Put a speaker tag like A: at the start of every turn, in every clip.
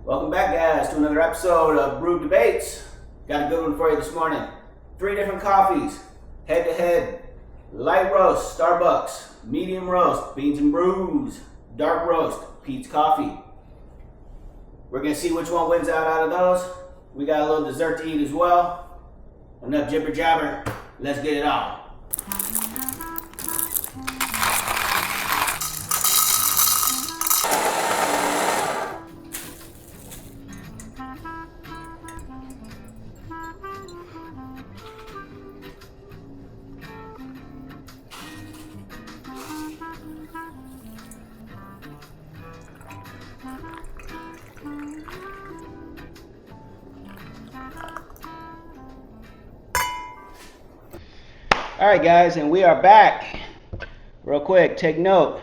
A: Welcome back, guys, to another episode of Brew Debates. Got a good one for you this morning. 3 different coffees, head-to-head. Light roast, Starbucks. Medium roast, Beans and Brews. Dark roast, Peet's Coffee. We're going to see which one wins out of those. We got a little dessert to eat as well. Enough jibber jabber. Let's get it on. Alright guys, and we are back. Real quick, take note.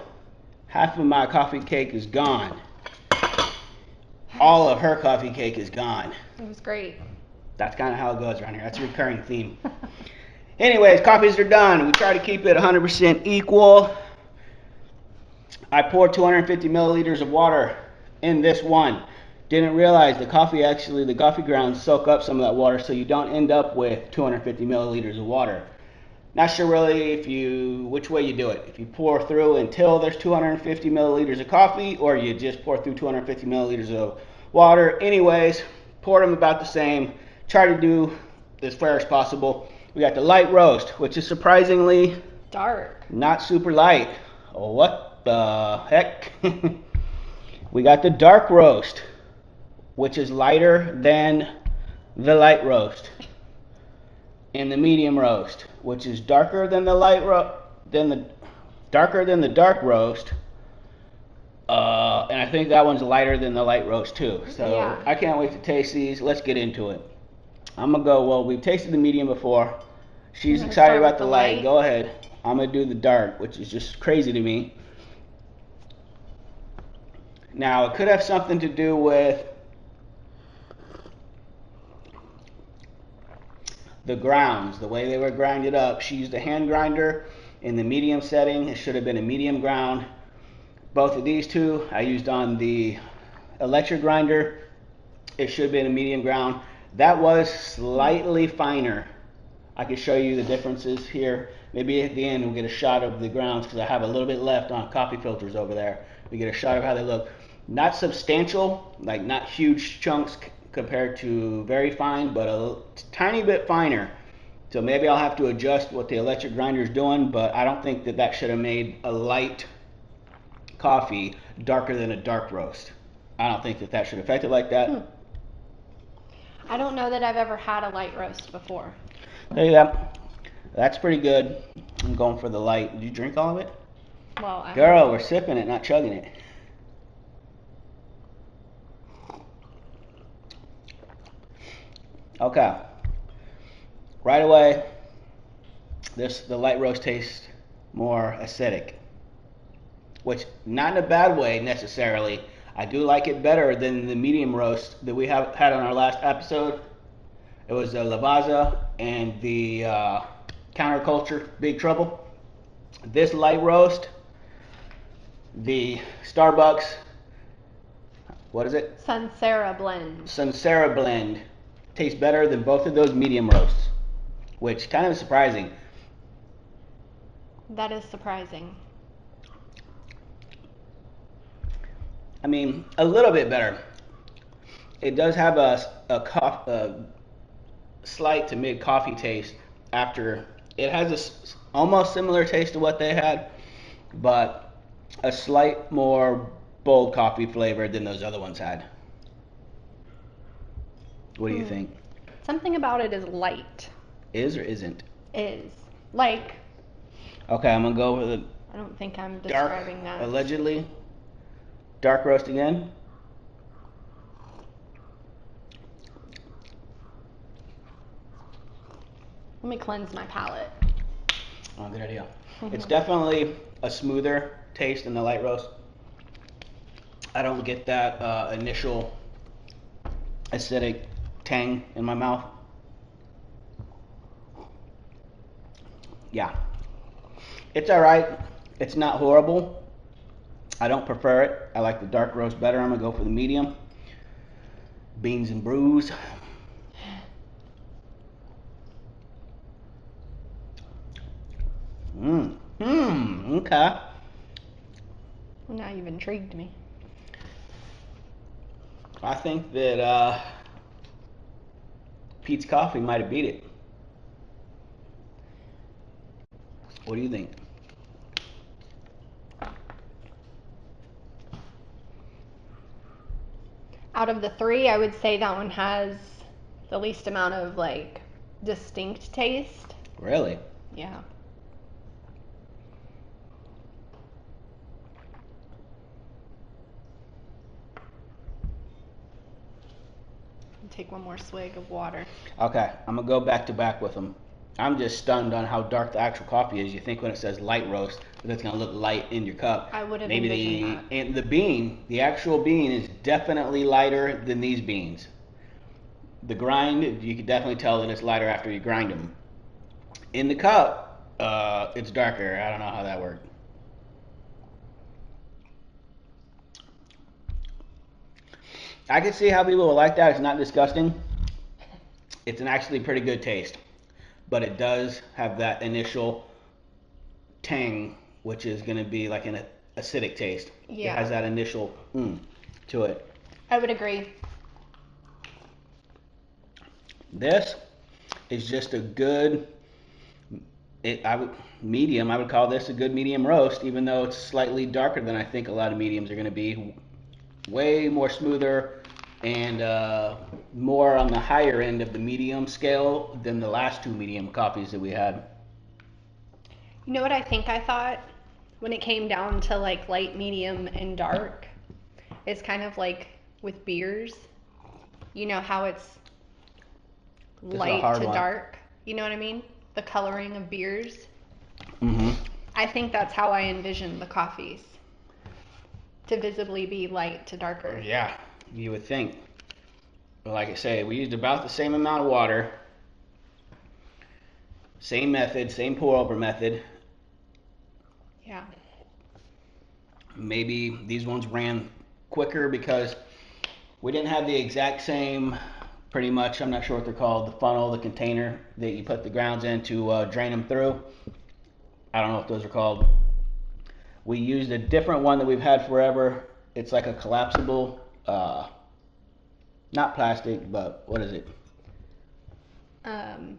A: Half of my coffee cake is gone. All of her coffee cake is gone.
B: It was great.
A: That's kind of how it goes around here. That's a recurring theme. Anyways, coffees are done. We try to keep it 100% equal. I poured 250 milliliters of water in this one. Didn't realize the coffee grounds soak up some of that water, so you don't end up with 250 milliliters of water. Not sure really which way you do it. If you pour through until there's 250 milliliters of coffee, or you just pour through 250 milliliters of water. Anyways, pour them about the same. Try to do as fair as possible. We got the light roast, which is surprisingly
B: dark.
A: Not super light. Oh, what the heck? We got the dark roast, which is lighter than the light roast. And the medium roast, which is darker than the darker than the dark roast, and I think that one's lighter than the light roast too. So yeah. I can't wait to taste these. Let's get into it. I'm gonna go. Well, we've tasted the medium before. She's excited about the light. Go ahead. I'm gonna do the dark, which is just crazy to me. Now it could have something to do with the grounds, the way they were grinded up. She used a hand grinder in the medium setting. It should have been a medium ground. Both of these two I used on the electric grinder. It should have been a medium ground. That was slightly finer. I can show you the differences here. Maybe at the end we'll get a shot of the grounds, because I have a little bit left on coffee filters over there. We get a shot of how they look. Not substantial, like not huge chunks compared to very fine, but a tiny bit finer. So maybe I'll have to adjust what the electric grinder is doing, but I don't think that should have made a light coffee darker than a dark roast. I don't think that should affect it like that.
B: I don't know that I've ever had a light roast before.
A: There you go. That's pretty good. I'm going for the light. Did you drink all of it?
B: Well,
A: Girl, we're sipping it, not chugging it. Okay. Right away, the light roast tastes more acidic, which not in a bad way necessarily. I do like it better than the medium roast that we had on our last episode. It was the Lavazza and the Counterculture Big Trouble. This light roast, the Starbucks, what is it?
B: Sunsera Blend.
A: Sunsera Blend. Tastes better than both of those medium roasts, which kind of is surprising.
B: That is surprising.
A: I mean, a little bit better. It does have a slight to mid coffee taste after. It has a almost similar taste to what they had, but a slight more bold coffee flavor than those other ones had. What do you think?
B: Something about it is light.
A: Is or isn't?
B: Is. Like.
A: Okay, I'm going to go with the
B: I don't think I'm describing
A: dark,
B: that.
A: Allegedly. Dark roast again.
B: Let me cleanse my palate.
A: Oh, good idea. It's definitely a smoother taste than the light roast. I don't get that initial acidic tang in my mouth. Yeah, it's all right. It's not horrible. I don't prefer it. I like the dark roast better. I'm gonna go for the medium. Beans and brews. Okay.
B: Now you've intrigued me.
A: I think that Pete's Coffee might have beat it. What do you think?
B: Out of the three, I would say that one has the least amount of like distinct taste.
A: Really?
B: Yeah. Take one more swig of water.
A: Okay, I'm gonna go back to back with them. I'm just stunned on how dark the actual coffee is. You think when it says light roast, that it's gonna look light in your cup.
B: I would have
A: Maybe
B: envisioned that.
A: and the bean, the actual bean, is definitely lighter than these beans. The grind, you can definitely tell that it's lighter after you grind them. In the cup, it's darker. I don't know how that worked. I can see how people will like that. It's not disgusting. It's an actually pretty good taste, but it does have that initial tang, which is going to be like an acidic taste.
B: Yeah.
A: It has that initial to it.
B: I would agree.
A: This is just a good, medium. I would call this a good medium roast, even though it's slightly darker than I think a lot of mediums are going to be. Way more smoother and more on the higher end of the medium scale than the last two medium coffees that we had.
B: You know what I think I thought when it came down to like light, medium, and dark? It's kind of like with beers. You know how it's light to dark? You know what I mean? The coloring of beers.
A: Mm-hmm.
B: I think that's how I envision the coffees. To visibly be light to darker.
A: Yeah, you would think. But like I say, we used about the same amount of water. Same method, same pour over method.
B: Yeah.
A: Maybe these ones ran quicker because we didn't have the exact same, pretty much, I'm not sure what they're called, the funnel, the container that you put the grounds in to drain them through. I don't know what those are called. We used a different one that we've had forever. It's like a collapsible, not plastic, but what is it?
B: Well,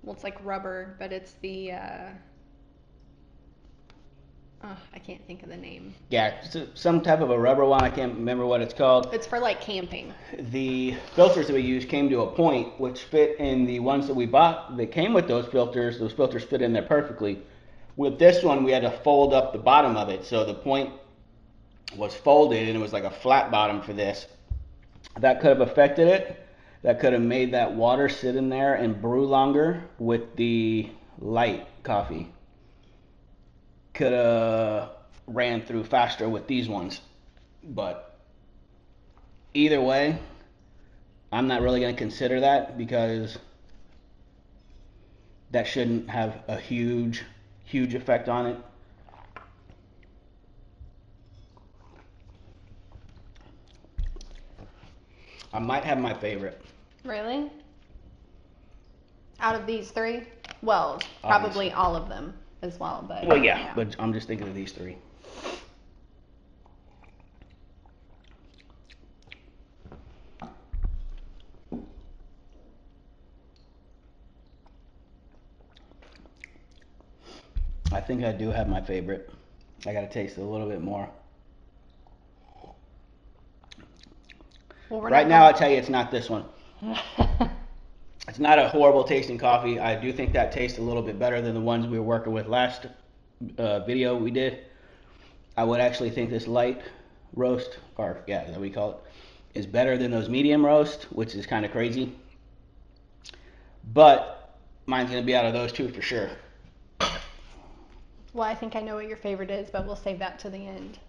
B: it's like rubber, but it's the, I can't think of the name.
A: Yeah, some type of a rubber one. I can't remember what it's called.
B: It's for like camping.
A: The filters that we used came to a point which fit in the ones that we bought that came with those filters. Those filters fit in there perfectly. With this one, we had to fold up the bottom of it, so the point was folded and it was like a flat bottom for this. That could have affected it. That could have made that water sit in there and brew longer with the light coffee. Could have ran through faster with these ones. But either way, I'm not really going to consider that because that shouldn't have a huge effect on it. I might have my favorite.
B: Really? Out of these three? Well, probably all of them as well, but.
A: Well, yeah, but I'm just thinking of these three. I think I do have my favorite. I gotta taste it a little bit more.
B: Well,
A: right now, I'll tell you it's not this one. It's not a horrible tasting coffee. I do think that tastes a little bit better than the ones we were working with last video we did. I would actually think this light roast, or yeah, is that what we call it, is better than those medium roast, which is kind of crazy. But mine's gonna be out of those two for sure.
B: Well, I think I know what your favorite is, but we'll save that to the end.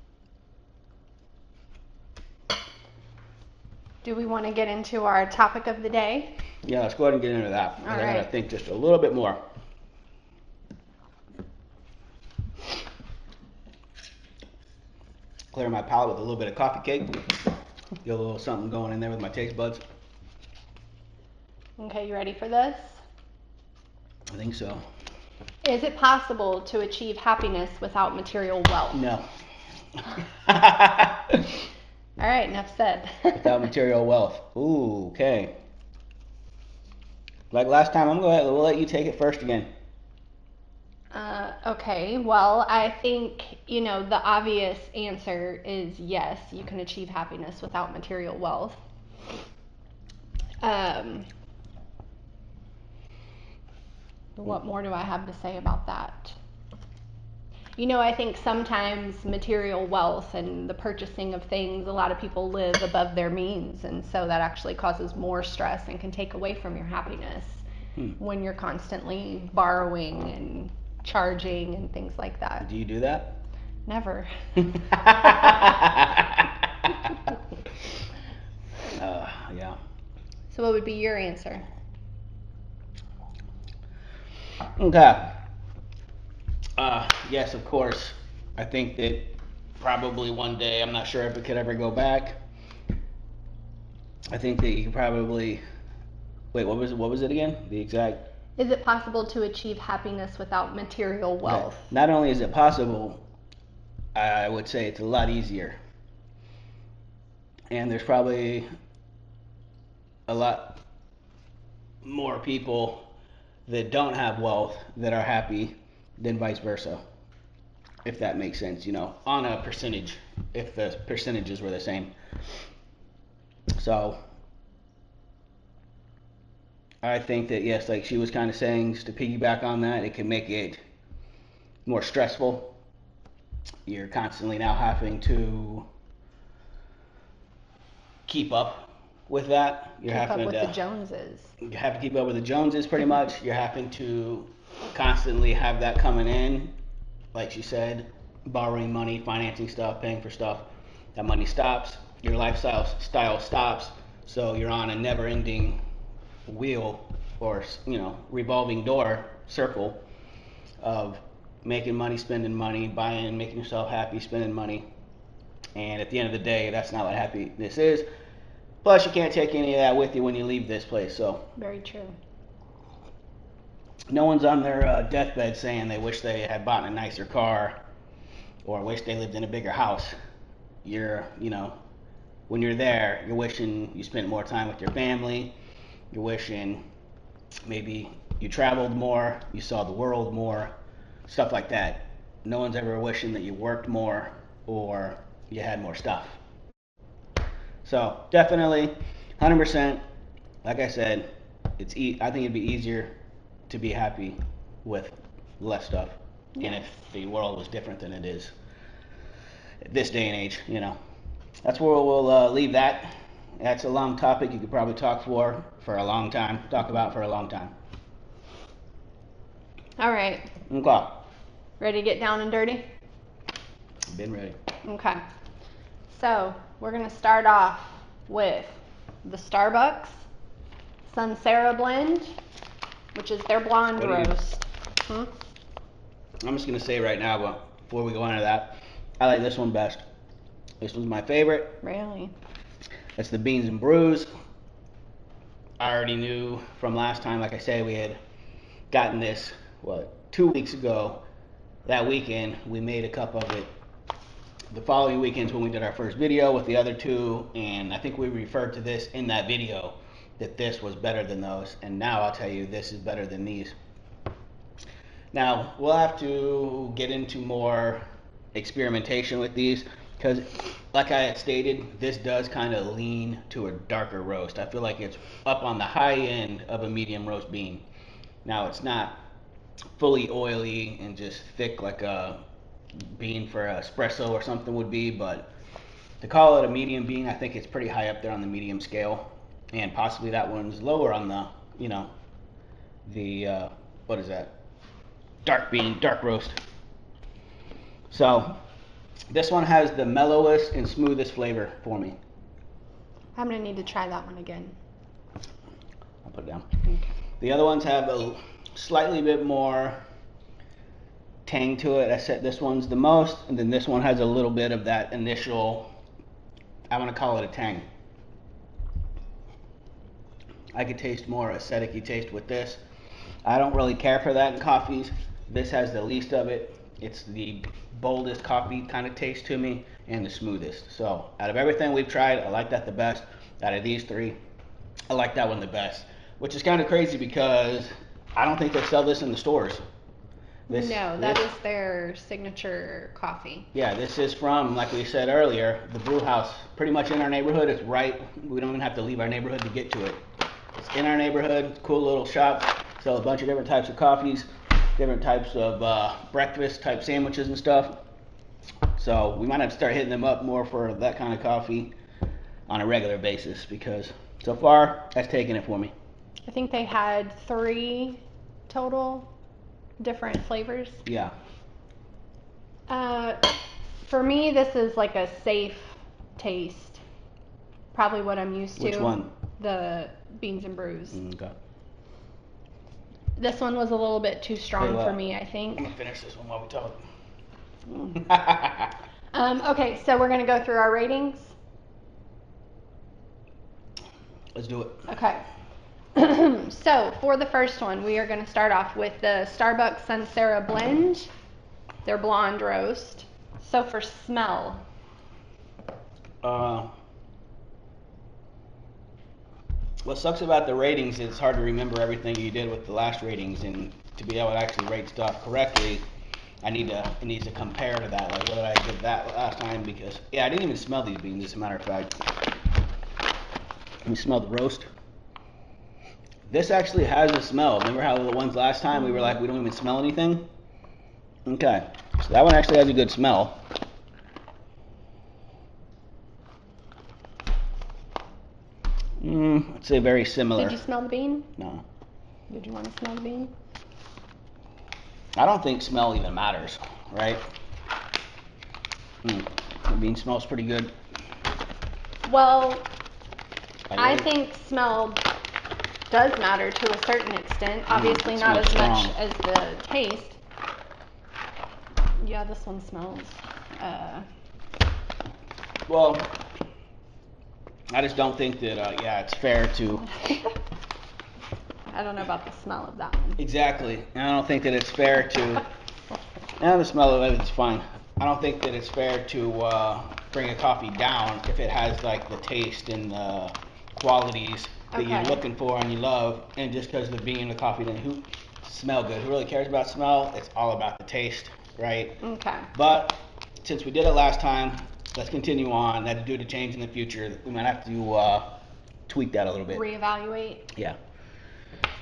B: Do we want to get into our topic of the day?
A: Yeah, let's go ahead and get into that.
B: All
A: I
B: right.
A: gotta think just a little bit more. Clear my palate with a little bit of coffee cake. Get a little something going in there with my taste buds.
B: Okay, you ready for this?
A: I think so.
B: Is it possible to achieve happiness without material wealth?
A: No.
B: All right, enough said.
A: Without material wealth. Ooh, okay. Like last time, we'll let you take it first again.
B: Okay, well, I think, the obvious answer is yes, you can achieve happiness without material wealth. What more do I have to say about that? I think sometimes material wealth and the purchasing of things, a lot of people live above their means, and so that actually causes more stress and can take away from your happiness when you're constantly borrowing and charging and things like that.
A: Do you do that?
B: Never.
A: Yeah.
B: So what would be your answer?
A: Okay. Yes, of course. I think that probably one day, I'm not sure if it could ever go back. I think that you could probably, wait, what was it again? The exact.
B: Is it possible to achieve happiness without material wealth?
A: Okay. Not only is it possible, I would say it's a lot easier. And there's probably a lot more people that don't have wealth that are happy than vice versa, if that makes sense, on a percentage, if the percentages were the same. So I think that, yes, like she was kind of saying, just to piggyback on that, it can make it more stressful. You're constantly now having to keep up with that. You're
B: Keep
A: having
B: up with
A: to
B: the Joneses.
A: You have to keep up with the Joneses pretty much. You're having to constantly have that coming in, like she said, borrowing money, financing stuff, paying for stuff. That money stops. Your lifestyle stops. So you're on a never-ending wheel or revolving door circle of making money, spending money, buying, making yourself happy, spending money. And at the end of the day, that's not what happiness is. Plus, you can't take any of that with you when you leave this place. So
B: very true.
A: No one's on their deathbed saying they wish they had bought a nicer car or wish they lived in a bigger house. When you're there, you're wishing you spent more time with your family. You're wishing maybe you traveled more, you saw the world more, stuff like that. No one's ever wishing that you worked more or you had more stuff. So definitely, 100%. Like I said, I think it'd be easier to be happy with less stuff. And if the world was different than it is this day and age, that's where we'll leave that. That's a long topic. You could probably talk for a long time. Talk about for a long time.
B: All right.
A: Okay.
B: Ready to get down and dirty?
A: Been ready.
B: Okay. So we're gonna start off with the STARBUCKS-SUNSERA Blend, which is their blonde roast.
A: I'm just gonna say right now, but before we go into that, I like this one best. This was my favorite.
B: Really?
A: That's the beans and brews. I already knew from last time, like I said, we had gotten this, 2 weeks ago. That weekend, we made a cup of it. The following weekends when we did our first video with the other two, and I think we referred to this in that video, that this was better than those, and now I'll tell you this is better than these. Now, we'll have to get into more experimentation with these, because like I had stated, this does kind of lean to a darker roast. I feel like it's up on the high end of a medium roast bean. Now, it's not fully oily and just thick like a bean for espresso or something would be, but to call it a medium bean, I think it's pretty high up there on the medium scale, and possibly that one's lower on the what is that, dark roast. So this one has the mellowest and smoothest flavor for me.
B: I'm gonna need to try that one again.
A: I'll put it down.
B: Okay.
A: The other ones have a slightly bit more tang to it. I said this one's the most, and then this one has a little bit of that initial I want to call it a tang. I could taste more acidic-y taste with this. I don't really care for that in coffees. This has the least of it. It's the boldest coffee kind of taste to me and the smoothest. So out of everything we've tried, I like that the best. Out of these three, I like that one the best. Which is kind of crazy because I don't think they sell this in the stores.
B: That is their signature coffee.
A: Yeah, this is from, like we said earlier, the brew house. Pretty much in our neighborhood. It's right. We don't even have to leave our neighborhood to get to it. It's in our neighborhood. It's a cool little shop. Sell a bunch of different types of coffees, different types of breakfast type sandwiches and stuff. So we might have to start hitting them up more for that kind of coffee on a regular basis because so far that's taking it for me.
B: I think they had 3 total different flavors.
A: Yeah.
B: For me, this is like a safe taste. Probably what I'm used to.
A: Which one?
B: The beans and brews.
A: Okay.
B: This one was a little bit too strong for me, I think.
A: I'm gonna finish this one while we talk.
B: Okay, so we're gonna go through our ratings.
A: Let's do it.
B: Okay. So for the first one, we are gonna start off with the Starbucks-SUNSERA Blend. Their blonde roast. So for smell.
A: What sucks about the ratings is it's hard to remember everything you did with the last ratings, and to be able to actually rate stuff correctly, it needs to compare to that. Like, what did I give that last time? Because, yeah, I didn't even smell these beans, as a matter of fact. Let me smell the roast. This actually has a smell. Remember how the ones last time we were like, we don't even smell anything? Okay, so that one actually has a good smell. I'd say very similar.
B: Did you smell the bean?
A: No.
B: Did you want to smell the bean?
A: I don't think smell even matters, right? The bean smells pretty good.
B: Well, I think smell does matter to a certain extent. Obviously not as much as the taste. Yeah, this one smells.
A: Well, I just don't think that, it's fair to...
B: I don't know about the smell of that one.
A: Exactly. And I don't think that it's fair to... the smell of it is fine. I don't think that it's fair to bring a coffee down if it has, like, the taste and the qualities that you're looking for and you love, and just because the bean and the coffee didn't smell good. Who really cares about smell? It's all about the taste, right?
B: Okay.
A: But since we did it last time, let's continue on. That's due to change in the future. We might have to tweak that a little bit.
B: Reevaluate.
A: Yeah.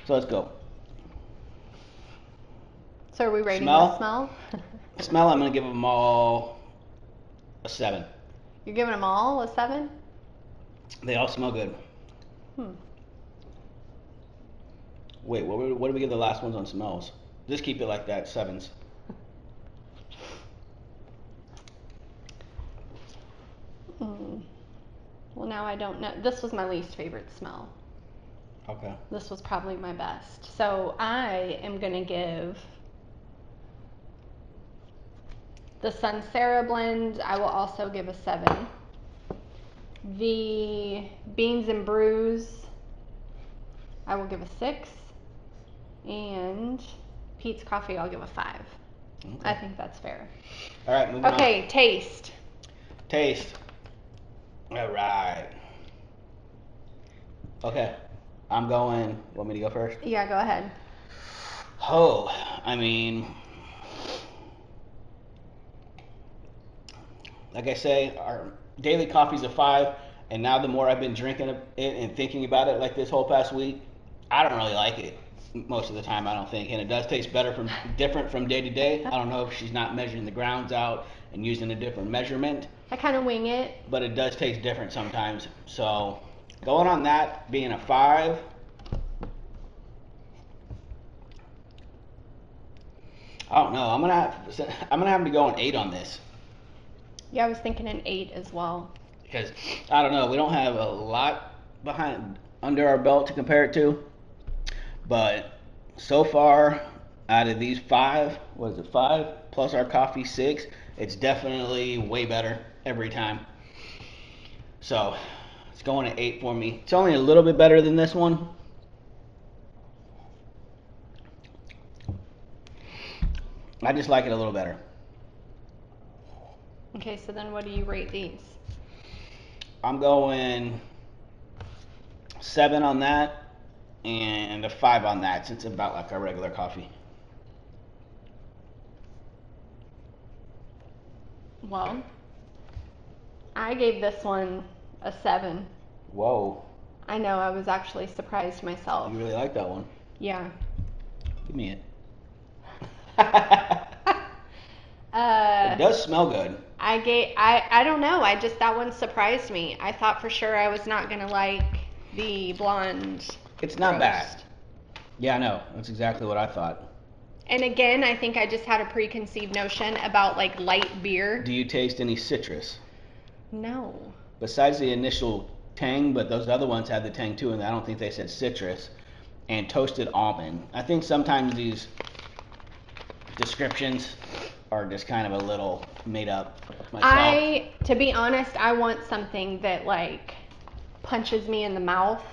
A: So let's go.
B: So are we rating the smell?
A: Smell, I'm going to give them all a 7.
B: You're giving them all a 7?
A: They all smell good. Wait, what did we give the last ones on smells? Just keep it like that, 7s.
B: Well, now I don't know. This was my least favorite smell.
A: Okay.
B: This was probably my best. So I am going to give the SUNSERA Blend, I will also give a 7. The Beans and Brews, I will give a 6. And Peet's Coffee, I'll give a 5. Okay. I think that's fair.
A: All right, moving on.
B: Okay, taste.
A: Taste. All right. Okay, I'm going. Want me to go first?
B: Yeah, go ahead.
A: Oh, I mean, like I say, our daily coffee's a 5, and now the more I've been drinking it and thinking about it like this whole past week, I don't really like it most of the time, I don't think, and it does taste different from day to day. I don't know if she's not measuring the grounds out and using a different measurement.
B: I kind of wing it.
A: But it does taste different sometimes. So going on that being a 5, I don't know. I'm gonna have to go an 8 on this.
B: Yeah, I was thinking an 8 as well.
A: Because I don't know, we don't have a lot under our belt to compare it to. But so far, out of these 5, what is it, 5 plus our coffee 6, it's definitely way better every time. So it's going at 8 for me. It's only a little bit better than this one. I just like it a little better.
B: Okay, so then what do you rate these?
A: I'm going 7 on that and a 5 on that, since it's about like our regular coffee.
B: Well, I gave this one a 7.
A: Whoa.
B: I know, I was actually surprised myself.
A: You really like that one?
B: Yeah.
A: Give me it. It does smell good.
B: I don't know. That one surprised me. I thought for sure I was not gonna like the blonde.
A: It's not
B: roast.
A: bad. Yeah, I know. That's exactly what I thought.
B: And again, I think I just had a preconceived notion about like light beer.
A: Do you taste any citrus?
B: No.
A: Besides the initial tang, but those other ones had the tang too, and I don't think they said citrus. And toasted almond. I think sometimes these descriptions are just kind of a little made up myself.
B: To be honest, I want something that like punches me in the mouth.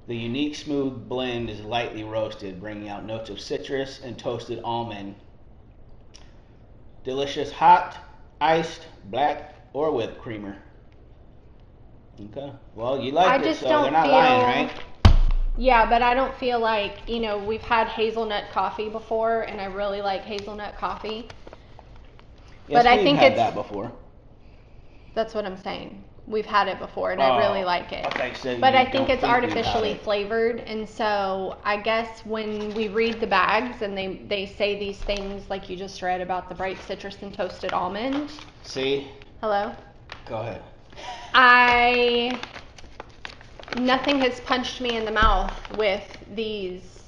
A: The unique smooth blend is lightly roasted, bringing out notes of citrus and toasted almond. Delicious hot, iced, black, or with creamer. Okay. Well, you like it, so they're not lying, right?
B: Yeah, but I don't feel like, we've had hazelnut coffee before, and I really like hazelnut coffee.
A: Yes,
B: but I think
A: had that before.
B: That's what I'm saying. We've had it before, and I really like it.
A: Okay, so
B: but I think it's artificially flavored, and so I guess when we read the bags and they say these things like you just read about the bright citrus and toasted almond.
A: See?
B: Hello?
A: Go ahead.
B: Nothing has punched me in the mouth with these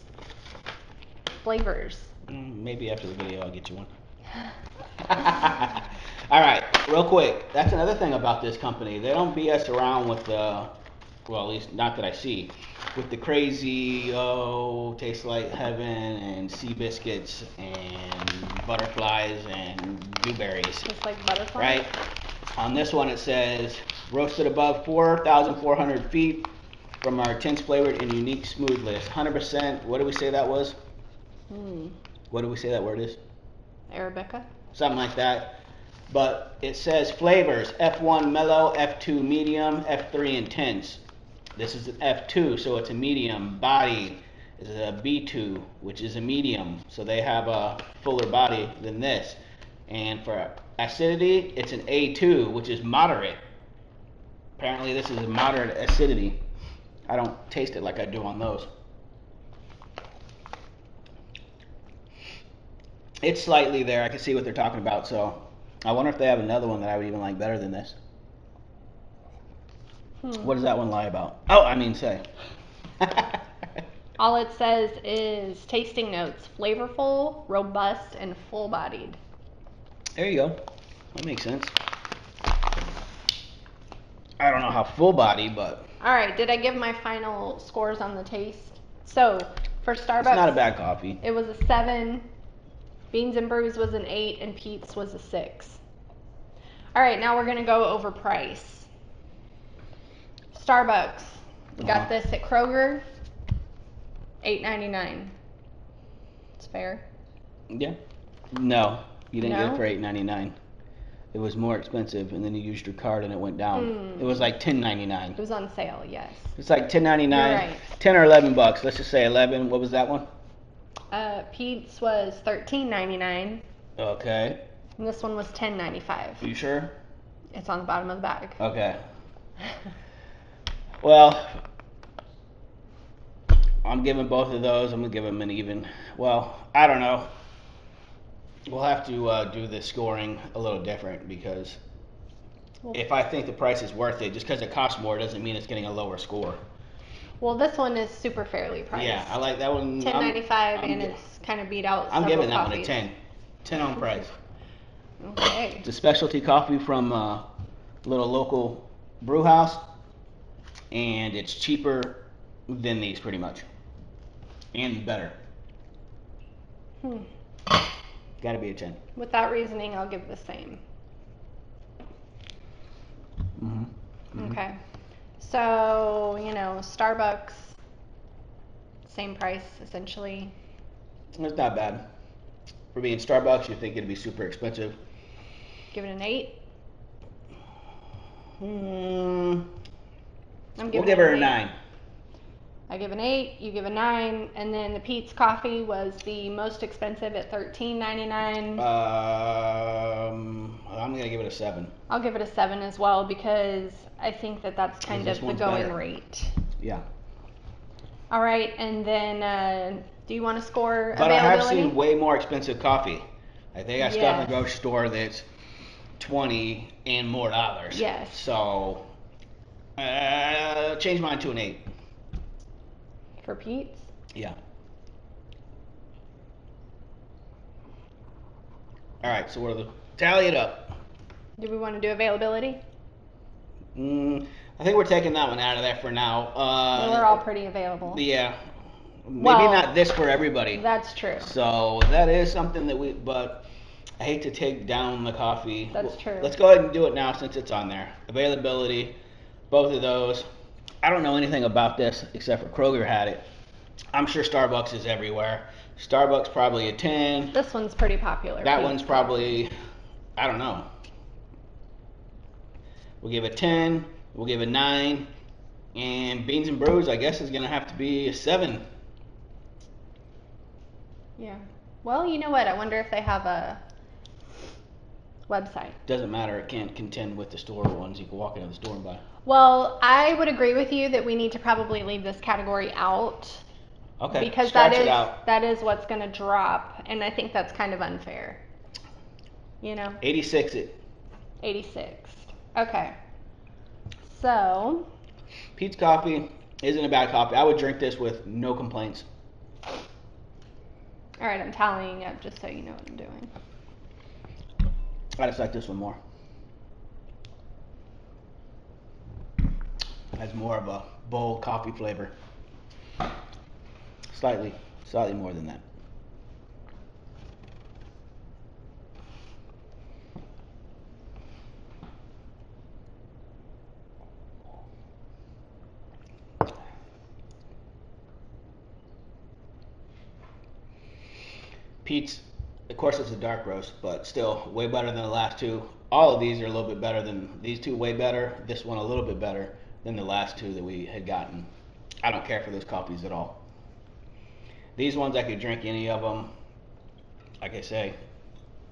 B: flavors.
A: Maybe after the video I'll get you one. All right, real quick. That's another thing about this company. They don't BS around with the, well, at least not that I see, with the crazy, tastes like heaven and sea biscuits and butterflies and blueberries.
B: Tastes like butterflies?
A: Right? On this one it says, roasted above 4,400 feet from our intense flavored and unique smooth list. 100%, what did we say that was? What did we say that word is?
B: Arabica?
A: Something like that. But it says flavors, F1 mellow, F2 medium, F3 intense. This is an F2, so it's a medium. Body is a B2, which is a medium. So they have a fuller body than this. And for acidity, it's an A2, which is moderate. Apparently this is a moderate acidity. I don't taste it like I do on those. It's slightly there. I can see what they're talking about, so I wonder if they have another one that I would even like better than this. What does that one lie about? Oh, I mean say.
B: All it says is tasting notes, flavorful, robust, and full-bodied.
A: There you go. That makes sense. I don't know how full-bodied, but...
B: All right, did I give my final scores on the taste? So, for Starbucks...
A: It's not a bad coffee.
B: It was a 7. Beans and Brews was an 8, and Pete's was a 6. All right, now we're going to go over price. Starbucks. We got this at Kroger, $8.99. It's fair.
A: Yeah. No, you didn't get
B: No?
A: it for $8.99. It was more expensive, and then you used your card, and it went down. It was like $10.99.
B: It was on sale, yes.
A: It's like $10.99.
B: You're right.
A: 10 or 11 bucks. Let's just say 11. What was that one?
B: Pete's was $13.99,
A: Okay.
B: and this one was $10.95.
A: Are you sure?
B: It's on the bottom of the bag.
A: Okay. Well, I'm giving both of those. I'm gonna give them an even. Well, I don't know. We'll have to do the scoring a little different because if I think the price is worth it, just because it costs more doesn't mean it's getting a lower score.
B: Well, this one is super fairly priced.
A: Yeah, I like that one.
B: $10.95, and it's kind of beat out.
A: I'm giving that
B: coffees.
A: one a 10. 10 on price.
B: Okay.
A: It's a specialty coffee from a little local brew house, and it's cheaper than these pretty much, and better. Gotta be a 10.
B: With that reasoning, I'll give the same.
A: Mm-hmm. Mm-hmm.
B: Okay. So, Starbucks, same price essentially.
A: It's not bad. For being Starbucks, you think it'd be super expensive.
B: Give it an 8.
A: We'll
B: I'm
A: give her a 9.
B: I give an 8, you give a 9, and then the Peet's Coffee was the most expensive at $13.99.
A: I'm gonna give it a 7.
B: I'll give it a 7 as well because I think that's kind of the going
A: better.
B: rate.
A: Yeah.
B: All right, and then do you want to score
A: But
B: availability?
A: I have seen way more expensive coffee. Like they got stuff in the
B: Yes.
A: grocery store that's $20 and more dollars.
B: Yes.
A: So change mine to an 8.
B: For Peet's?
A: Yeah. All right. So we'll tally it up.
B: Do we want to do availability?
A: I think we're taking that one out of there for now.
B: We're all pretty available.
A: Yeah. Maybe
B: Well,
A: not this for everybody.
B: That's true.
A: So that is something that but I hate to take down the coffee.
B: That's true.
A: Let's go ahead and do it now since it's on there. Availability, both of those. I don't know anything about this except for Kroger had it. I'm sure Starbucks is everywhere. Starbucks probably a 10.
B: This one's pretty popular.
A: That
B: Peet's
A: one's probably, I don't know. We'll give it 10. We'll give it 9. And Beans and Brews, I guess, is going to have to be a 7.
B: Yeah. Well, you know what? I wonder if they have a website.
A: Doesn't matter. It can't contend with the store ones. You can walk into the store and buy.
B: Well, I would agree with you that we need to probably leave this category out.
A: Okay.
B: Because
A: Scratch it out.
B: that is what's going to drop, and I think that's kind of unfair.
A: 86 it.
B: 86. Okay. So.
A: Peet's Coffee isn't a bad coffee. I would drink this with no complaints.
B: All right, I'm tallying up just so you know what I'm doing.
A: I just like this one more. Has more of a bold coffee flavor. Slightly more than that. Peet's, of course, it's a dark roast, but still way better than the last two. All of these are a little bit better than these two. Way better. This one a little bit better than the last two that we had gotten. I don't care for those coffees at all. These ones I could drink any of them. Like I say,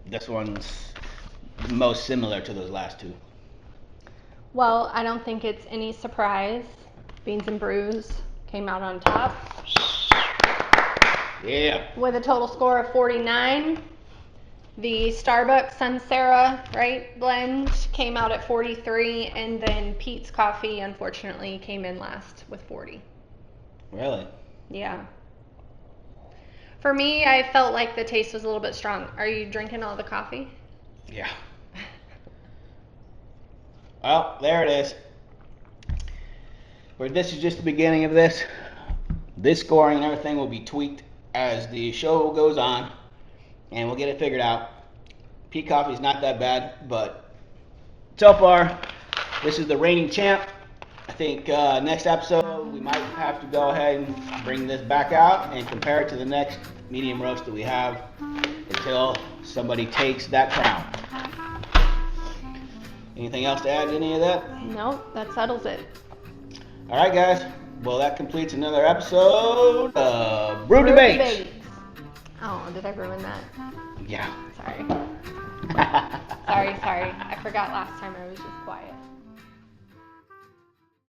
A: this one's the most similar to those last two.
B: Well, I don't think it's any surprise. Beans and Brews came out on top.
A: Yeah.
B: With a total score of 49. The Starbucks-SUNSERA blend came out at 43, and then Peet's Coffee unfortunately came in last with 40.
A: Really?
B: Yeah. For me, I felt like the taste was a little bit strong. Are you drinking all the coffee?
A: Yeah. Well, there it is. But this is just the beginning of this. This scoring and everything will be tweaked as the show goes on, and we'll get it figured out. Peet Coffee is not that bad, but so far, this is the reigning champ. I think next episode we might have to go ahead and bring this back out and compare it to the next medium roast that we have until somebody takes that crown. Anything else to add to any of that?
B: Nope, that settles it.
A: All right, guys. Well, that completes another episode of Brew Debates.
B: Oh, did I ruin that?
A: Yeah.
B: Sorry. Sorry. I forgot last time I was just quiet.